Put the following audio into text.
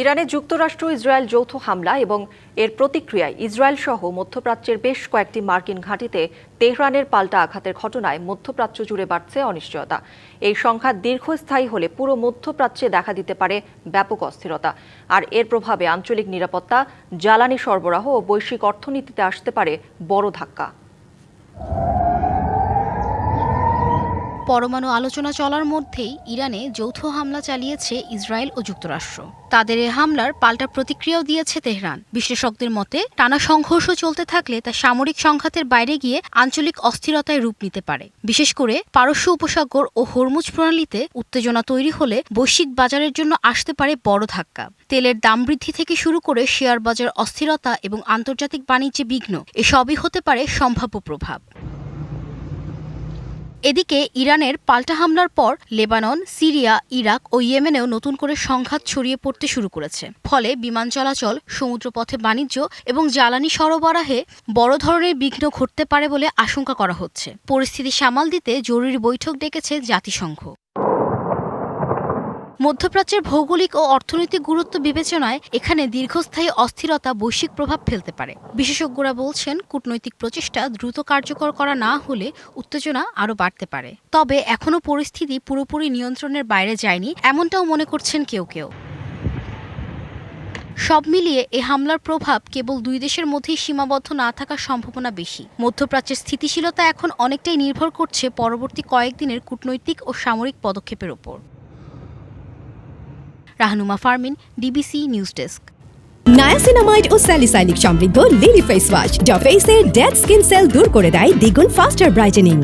ইরানে যুক্তরাষ্ট্র ইসরায়েল যৌথ হামলা এবং এর প্রতিক্রিয়ায় ইসরায়েল সহ মধ্যপ্রাচ্যের বেশ কয়েকটি মার্কিন ঘাঁটিতে তেহরানের পাল্টা আঘাতের ঘটনায় মধ্যপ্রাচ্য জুড়ে বাড়ছে অনিশ্চয়তা। এই সংঘাত দীর্ঘস্থায়ী হলে পুরো মধ্যপ্রাচ্যে দেখা দিতে পারে ব্যাপক অস্থিরতা, আর এর প্রভাবে আঞ্চলিক নিরাপত্তা, জ্বালানি সরবরাহ ও বৈশ্বিক অর্থনীতিতে আসতে পারে বড় ধাক্কা। পরমাণু আলোচনা চলার মধ্যেই ইরানে যৌথ হামলা চালিয়েছে ইসরায়েল ও যুক্তরাষ্ট্র। তাদের এ হামলার পাল্টা প্রতিক্রিয়াও দিয়েছে তেহরান। বিশ্লেষকদের মতে, টানা সংঘর্ষ চলতে থাকলে তা সামরিক সংঘাতের বাইরে গিয়ে আঞ্চলিক অস্থিরতায় রূপ নিতে পারে। বিশেষ করে পারস্য উপসাগর ও হরমুজ প্রণালীতে উত্তেজনা তৈরি হলে বৈশ্বিক বাজারের জন্য আসতে পারে বড় ধাক্কা। তেলের দাম বৃদ্ধি থেকে শুরু করে শেয়ার বাজার অস্থিরতা এবং আন্তর্জাতিক বাণিজ্যে বিঘ্ন, এসবই হতে পারে সম্ভাব্য প্রভাব। এদিকে ইরানের পাল্টা হামলার পর লেবানন, সিরিয়া, ইরাক ও ইয়েমেনেও নতুন করে সংঘাত ছড়িয়ে পড়তে শুরু করেছে। ফলে বিমান চলাচল, সমুদ্রপথে বাণিজ্য এবং জ্বালানি সরবরাহে বড় ধরনের বিঘ্ন ঘটতে পারে বলে আশঙ্কা করা হচ্ছে। পরিস্থিতি সামাল দিতে জরুরি বৈঠক ডেকেছে জাতিসংঘ। মধ্যপ্রাচ্যের ভৌগোলিক ও অর্থনৈতিক গুরুত্ব বিবেচনায় এখানে দীর্ঘস্থায়ী অস্থিরতা বৈশ্বিক প্রভাব ফেলতে পারে। বিশেষজ্ঞরা বলছেন, কূটনৈতিক প্রচেষ্টা দ্রুত কার্যকর করা না হলে উত্তেজনা আরও বাড়তে পারে। তবে এখনও পরিস্থিতি পুরোপুরি নিয়ন্ত্রণের বাইরে যায়নি, এমনটাও মনে করছেন কেউ কেউ। সব মিলিয়ে এ হামলার প্রভাব কেবল দুই দেশের মধ্যেই সীমাবদ্ধ না থাকার সম্ভাবনা বেশি। মধ্যপ্রাচ্যের স্থিতিশীলতা এখন অনেকটাই নির্ভর করছে পরবর্তী কয়েকদিনের কূটনৈতিক ও সামরিক পদক্ষেপের ওপর। Rahnuma Farmin, DBC news desk. Niacinamide ও স্যালিসাইলিক সমৃদ্ধ লিলি ফেস ওয়াশ যা ফেসের ডেড স্কিন সেল দূর করে দেয় দ্বিগুণ ফাস্টার ব্রাইটেনিং।